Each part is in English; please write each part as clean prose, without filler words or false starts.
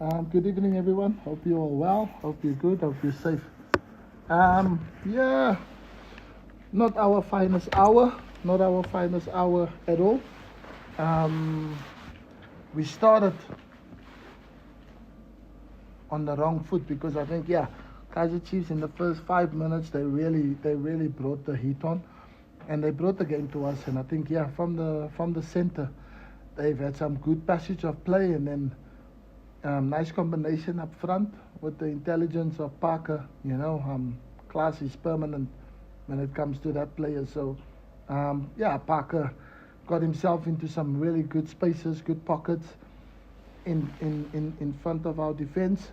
Good evening, everyone. Hope you're all well. Hope you're good. Hope you're safe. Yeah, not our finest hour. Not our finest hour at all. Um, we started on the wrong foot because I think, yeah, Kaizer Chiefs in the first 5 minutes they really brought the heat on, and they brought the game to us. And I think, yeah, from the center, they've had some good passage of play, and then nice combination up front with the intelligence of Parker. Class is permanent when it comes to that player. So, yeah, Parker got himself into some really good spaces, good pockets in front of our defense,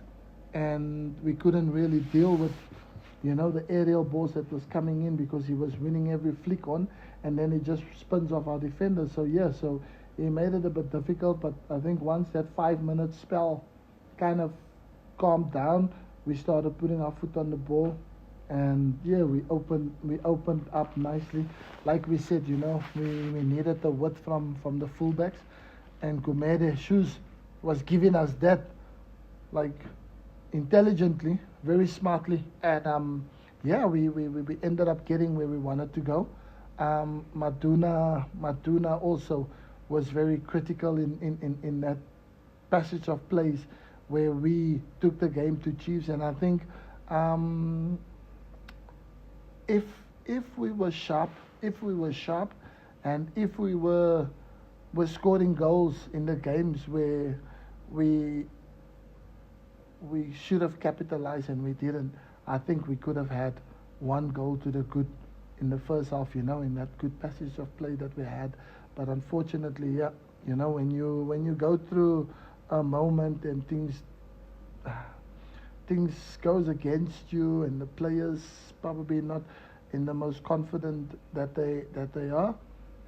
and we couldn't really deal with, the aerial balls that was coming in because he was winning every flick on, and then he just spins off our defenders. So yeah, so he made it a bit difficult. But I think once that 5 minute spell kind of calmed down, we started putting our foot on the ball, and yeah, we opened up nicely. Like we said, we needed the width from the fullbacks, and Gumede Shoes was giving us that, like, intelligently, very smartly, and yeah, we ended up getting where we wanted to go. Maduna also was very critical in that passage of plays where we took the game to Chiefs. And I think, if we were sharp, and if we were scoring goals in the games where we should have capitalized and we didn't, I think we could have had one goal to the good in the first half, in that good passage of play that we had. But unfortunately, yeah, when you go through a moment and things goes against you, and the players probably not in the most confident that they are,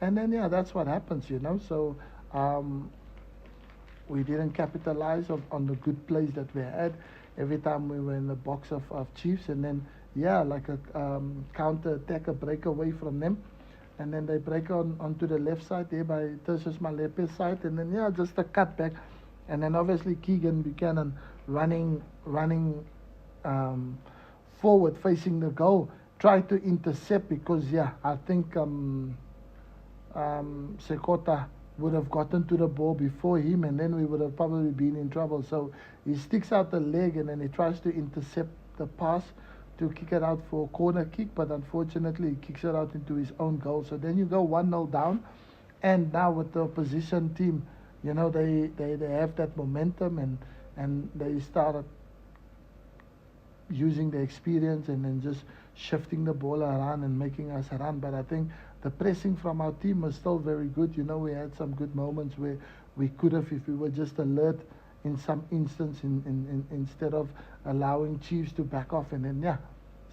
and then yeah, that's what happens. So we didn't capitalize on the good plays that we had every time we were in the box of Chiefs, and then yeah, like a counter attack, a breakaway from them, and then they break onto the left side there by Tertius Malepe's side, and then yeah, just a cutback, and then obviously Keegan Buchanan running forward facing the goal, tried to intercept because yeah, I think Sekota would have gotten to the ball before him, and then we would have probably been in trouble. So he sticks out the leg, and then he tries to intercept the pass to kick it out for a corner kick, but unfortunately he kicks it out into his own goal. So then you go 1-0 down, and now with the opposition team, they have that momentum, and they started using the experience and then just shifting the ball around and making us run. But I think the pressing from our team was still very good. We had some good moments where we could have, if we were just alert in some instance, instead of allowing Chiefs to back off. And then yeah,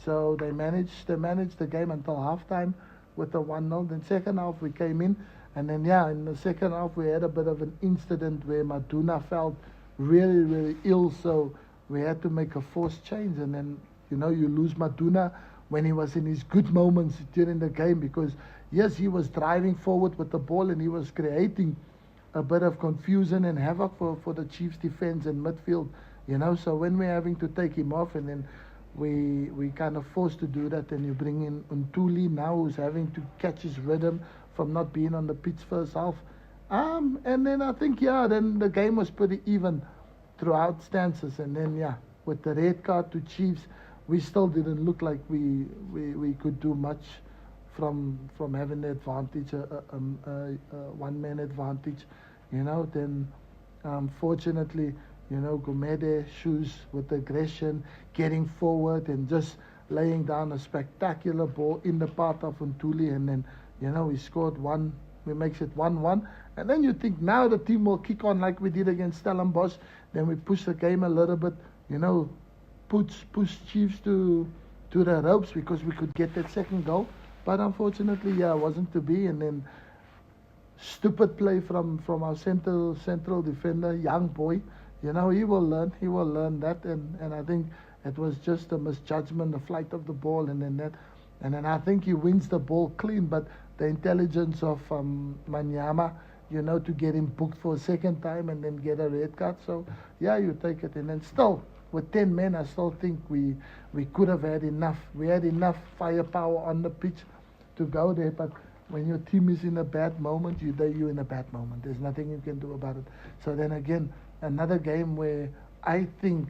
so they managed the game until halftime with the 1-0. Then second half we came in, and then yeah, in the second half we had a bit of an incident where Maduna felt really, really ill, so we had to make a forced change. And then you lose Maduna when he was in his good moments during the game, because yes, he was driving forward with the ball and he was creating a bit of confusion and havoc for the Chiefs defense and midfield, so when we're having to take him off, and then we kind of forced to do that, and you bring in Untuli now, who's having to catch his rhythm from not being on the pitch first half, and then I think yeah, then the game was pretty even throughout stances. And then yeah, with the red card to Chiefs, we still didn't look like we could do much from having the advantage, one-man advantage, then fortunately, Gumede Shoes with aggression, getting forward and just laying down a spectacular ball in the path of Untuli, and then, we scored one, we makes it 1-1, and then you think now the team will kick on like we did against Stellenbosch, then we push the game a little bit, push Chiefs to the ropes because we could get that second goal. But unfortunately, yeah, it wasn't to be. And then stupid play from our central defender, young boy. He will learn that. And I think it was just a misjudgment, the flight of the ball, and then that. And then I think he wins the ball clean, but the intelligence of Manyama to get him booked for a second time and then get a red card. So, yeah, you take it. And then still, with 10 men, I still think we could have had enough. We had enough firepower on the pitch to go there. But when your team is in a bad moment, you're in a bad moment. There's nothing you can do about it. So then again, another game where I think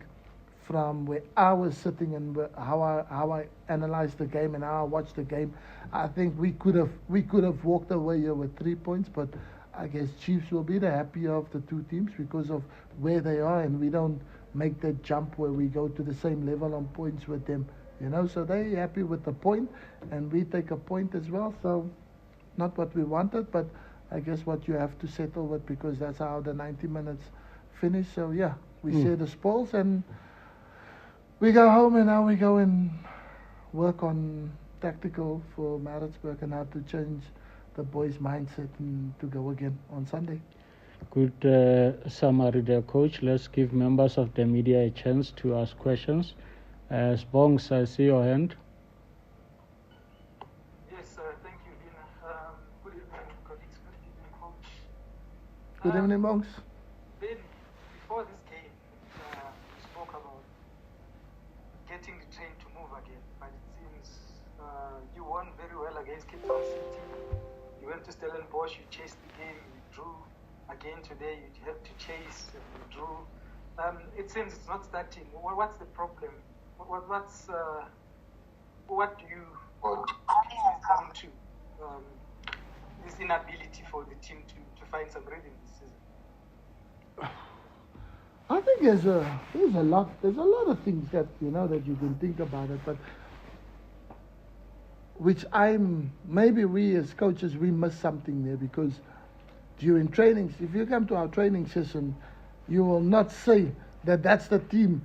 from where I was sitting and how I analyzed the game and how I watched the game, I think we could have walked away here with 3 points. But I guess Chiefs will be the happier of the two teams because of where they are, and we don't make that jump where we go to the same level on points with them. So they're happy with the point, and we take a point as well. So not what we wanted, but I guess what you have to settle with, because that's how the 90 minutes finish. So yeah, we share the spoils and we go home, and now we go and work on tactical for Maritzburg and how to change the boys' mindset and to go again on Sunday. Good summary there, Coach. Let's give members of the media a chance to ask questions. Bongs, I see your hand. Yes, thank you, Dina. Good evening, colleagues. Good evening, Coach. Good evening, Bongs. Ben, before this game, you spoke about getting the train to move again, but it seems you won very well against Cape Town City. You went to Stellenbosch, you chased the game, you drew. Again today, you have to chase and you drew. It seems it's not starting. What's the problem? What do you come to this inability for the team to find some rhythm this season? I think there's a lot of things that that you can think about it, but which maybe we as coaches we miss something there, because during trainings, if you come to our training session, you will not say that that's the team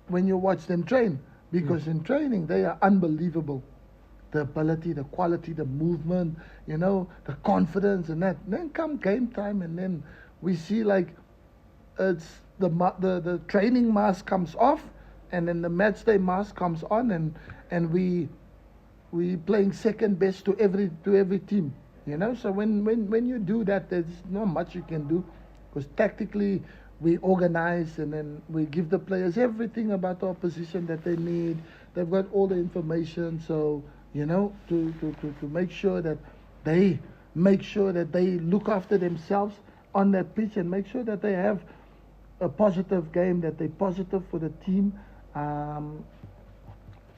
when you watch them train, because in training they are unbelievable. The ability, the quality, the movement, the confidence and that. Then come game time, and then we see like it's the training mask comes off, and then the match day mask comes on, and we playing second best to every team. So when you do that, there's not much you can do, because tactically we organize, and then we give the players everything about the opposition that they need. They've got all the information, so to make sure that they look after themselves on that pitch, and make sure that they have a positive game, that they're positive for the team,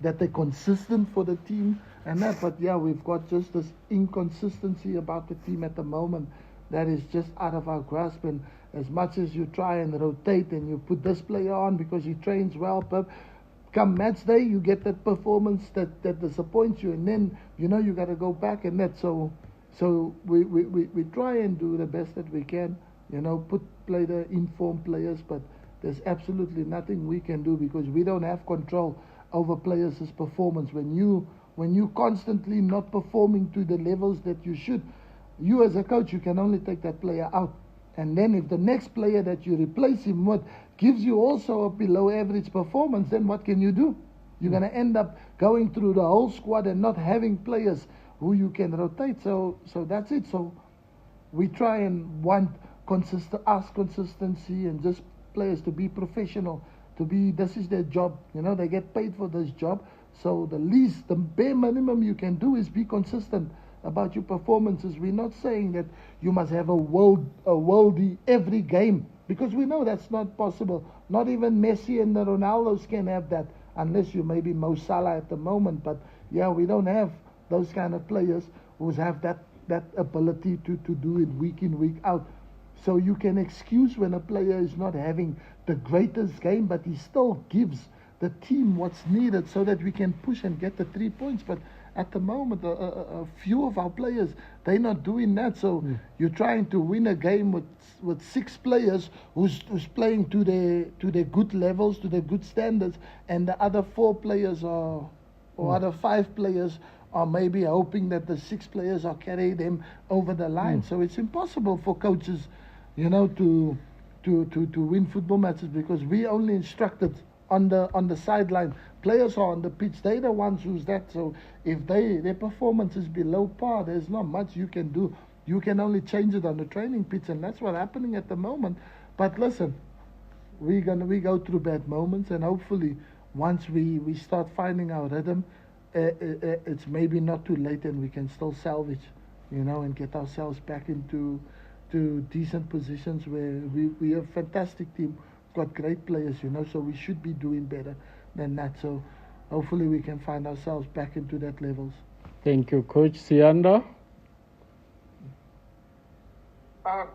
that they're consistent for the team and that. But yeah, we've got just this inconsistency about the team at the moment that is just out of our grasp. And as much as you try and rotate and you put this player on because he trains well, but come match day you get that performance that disappoints you, and then you got to go back and that. So we try and do the best that we can, play the informed players, but there's absolutely nothing we can do, because we don't have control over players' performance. When you constantly not performing to the levels that you should, you as a coach, you can only take that player out. And then if the next player that you replace him with gives you also a below average performance, then what can you do? You're going to end up going through the whole squad and not having players who you can rotate. So that's it. So we try and want consistency, and just players to be professional, this is their job. They get paid for this job. So the bare minimum you can do is be consistent about your performances. We're not saying that you must have a worldie every game, because we know that's not possible. Not even Messi and the Ronaldos can have that, unless you maybe Mo Salah at the moment. But yeah, we don't have those kind of players who have that ability to do it week in, week out. So you can excuse when a player is not having the greatest game, but he still gives the team what's needed so that we can push and get the 3 points. But at the moment, a few of our players, they're not doing that. So you're trying to win a game with 6 players who's playing to their good levels, to their good standards, and the other 4 players or other 5 players are maybe hoping that the 6 players are carrying them over the line. So it's impossible for coaches, to win football matches, because we only instructed on the sideline. Players are on the pitch. They're the ones who's that. So if their performance is below par, there's not much you can do. You can only change it on the training pitch, and that's what's happening at the moment. But listen, we go through bad moments, and hopefully once we start finding our rhythm, it's maybe not too late, and we can still salvage, and get ourselves back into decent positions where we are a fantastic team, got great players, so we should be doing better than that. So hopefully we can find ourselves back into that levels. Thank you, Coach Sianda.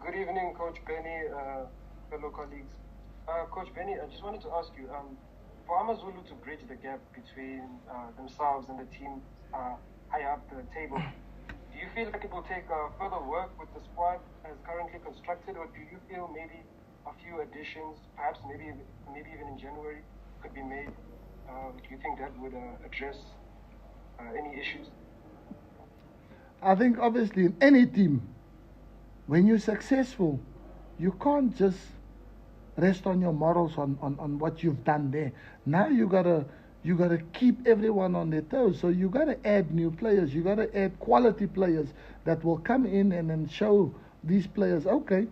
Good evening, Coach Benni, fellow colleagues. Coach Benni, I just wanted to ask you, for AmaZulu to bridge the gap between themselves and the team high up the table, do you feel like it will take further work with the squad as currently constructed, or do you feel maybe a few additions, perhaps maybe even in January, could be made? Do you think that would address any issues? I think obviously in any team, when you're successful, you can't just rest on your morals on what you've done there. Now you gotta keep everyone on their toes. So you gotta add new players. You gotta add quality players that will come in and then show these players, okay,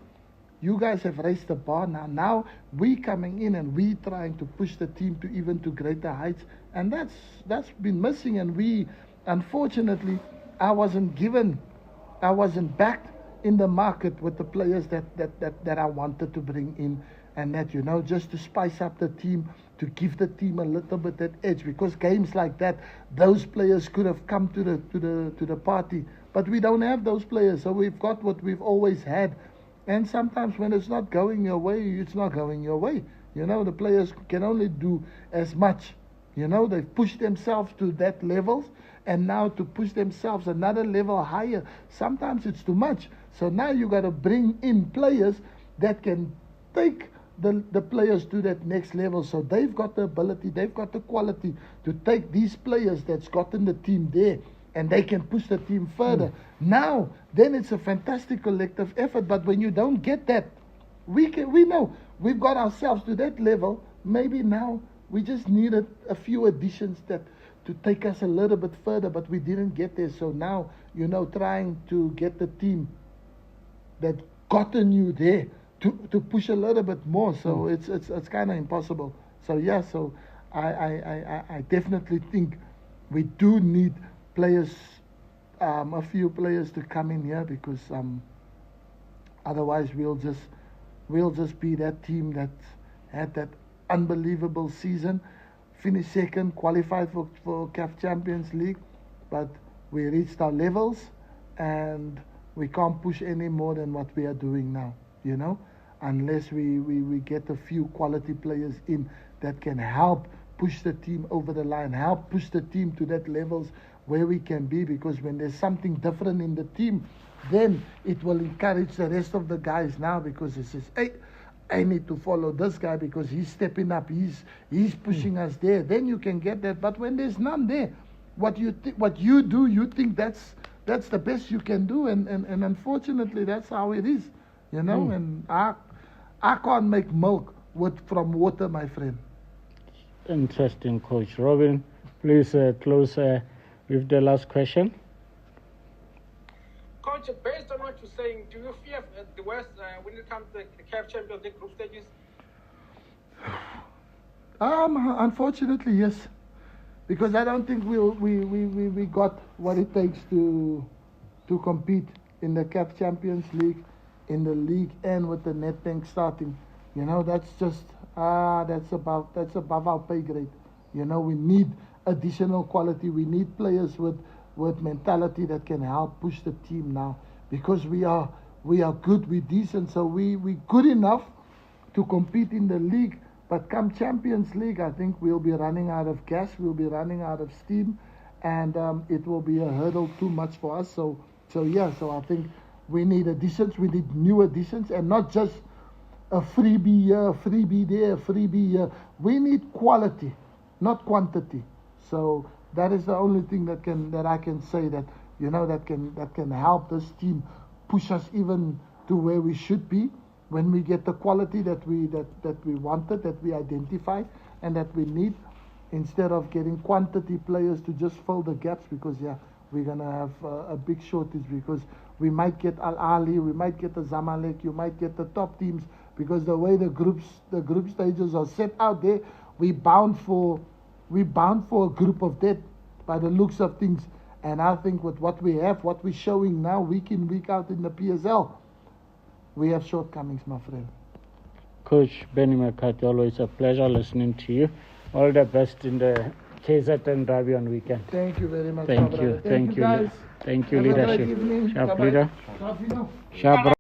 you guys have raised the bar now. Now we coming in and we trying to push the team to even to greater heights. And that's been missing. And we, unfortunately, I wasn't backed in the market with the players that I wanted to bring in, and that, just to spice up the team, to give the team a little bit that edge, because games like that, those players could have come to the party, but we don't have those players. So we've got what we've always had, and sometimes when it's not going your way, it's not going your way. The players can only do as much. They've pushed themselves to that levels, and now to push themselves another level higher, sometimes it's too much. So now you got to bring in players that can take the players to that next level. So they've got the ability, they've got the quality to take these players that's gotten the team there, and they can push the team further. Now, then it's a fantastic collective effort. But when you don't get that, we know we've got ourselves to that level. Maybe now we just needed a few additions to take us a little bit further, but we didn't get there. So now, trying to get the team that gotten you there to push a little bit more. So it's kind of impossible. So yeah, so I definitely think we do need players, a few players to come in here, because otherwise we'll just be that team that had that unbelievable season, finished second, qualified for CAF Champions League, but we reached our levels and we can't push any more than what we are doing now, unless we get a few quality players in that can help push the team over the line, help push the team to that levels where we can be. Because when there's something different in the team, then it will encourage the rest of the guys now, because it says, hey, I need to follow this guy because he's stepping up, he's pushing us there. Then you can get that. But when there's none there, what you do, you think that's the best you can do, and unfortunately that's how it is, And I can't make milk from water, my friend. Interesting, Coach. Robin, please close with the last question. Coach, based on what you're saying, do you fear the worst when it comes to the CAF Champions League group stages? Unfortunately, yes, because I don't think we got what it takes to compete in the CAF Champions League, in the league, and with the Nedbank starting. That's just that's above our pay grade. We need additional quality. We need players with mentality that can help push the team now, because we are good, we're decent, so we good enough to compete in the league. But come Champions League, I think we'll be running out of gas, we'll be running out of steam, and it will be a hurdle too much for us. So I think we need additions, we need new additions, and not just a freebie here, a freebie there, a freebie here. We need quality, not quantity. So that is the only thing that I can say that that can help this team push us even to where we should be, when we get the quality that we wanted, that we identified, and that we need, instead of getting quantity players to just fill the gaps. Because we're gonna have a big shortage, because we might get Al Ali, we might get the Zamalek, you might get the top teams, because the way the group stages are set out there, we bound for a group of death by the looks of things. And I think with what we have, what we're showing now, week in, week out in the PSL, we have shortcomings, my friend. Coach Benni McCarthy, always a pleasure listening to you. All the best in the KZN Derby on weekend. Thank you very much. Thank my you. brother. Thank you, guys. Thank you, Have a great leadership. evening. Sharp Bye-bye. leader. Sharp, you know. Sharp.